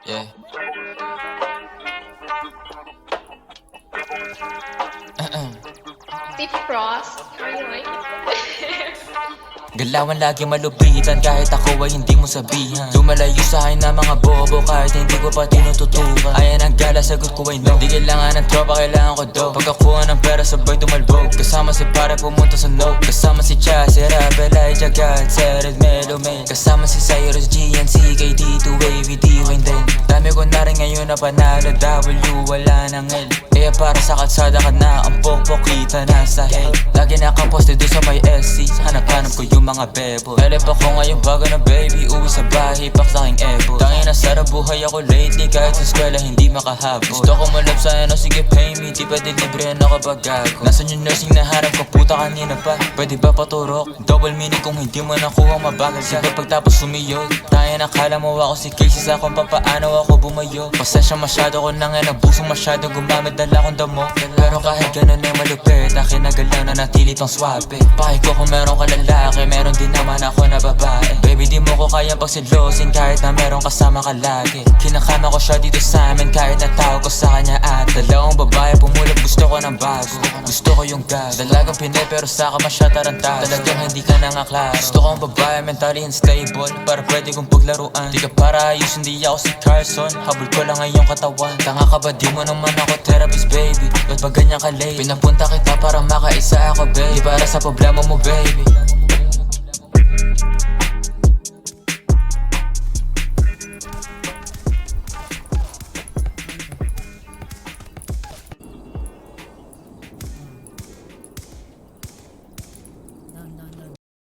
Yeah. Deep Frost, how you like it? Galawan lagi malupitan kahit ako ay hindi mo sabihan. Lumalayo sa akin na mga bobo kahit hindi ko pa tinututukan. Ayan ang gala, sagot ko ay no. Di kailangan ng tropa, kailangan ko do. Pagkakuha ng pera sabay tumalbog. Kasama si pare pumunta sa no. Kasama si Chas, Rapper, Elijah, God, Sered, Melo, May. Kasama si Cyrus, GNC, KD2, Wavy, D-Wayne din. Dami ko na rin ngayon na panalo, W, wala nang L. Kaya para sa kalsada ka na, ang pokpok kita na sa head. Lagi nakaposte doon sa may SC, hanap-hanap ko yung mga bebo. Elep ako ngayon bago na baby, uwi sa bahay, pak sa aking ebo. Tangin na sarap buhay ako lately, kahit sa eskwela hindi makahabol. Gusto ko malap sa ano, sige pay me, di pwede librehan ako pag gago. Nasaan yung nursing na harap ko, puta kanina pa, pwede ba paturok? Double meaning kung hindi mo nakuha mabagal ka. Sige pagtapos sumiyod, tayo nakala mo ako si Casey sa kung papaano ako bumayo. Pasensya masyado ko nang nabusong masyado gumamit, dala akong damo. Pero kahit ganun ay malupit, akin na galaw na natili tong swabe. Pahay ko kung meron ka lalaki, meron din naman ako na babae. Baby di mo ko kayang pagsilosin kahit na meron kasama ka lagi. Kinakama ko siya dito sa amin kahit natawag ko sa kanya at dalawang babae pumulog, gusto ko ng bago. Gusto ko yung gas, dalagang pinay pero saka masya tarantado. Talagang hindi ka nangaklaro. Gusto ko ang babae mentally unstable para pwede kong paglaruan. Di ka para ayos, hindi ako si Carson, habol ko lang ang iyong katawan. Tanga ka ba, di mo naman ako therapist baby. Ba't ba ganyan ka late? Pinapunta kita para makaisa ako baby, di para sa problema mo baby.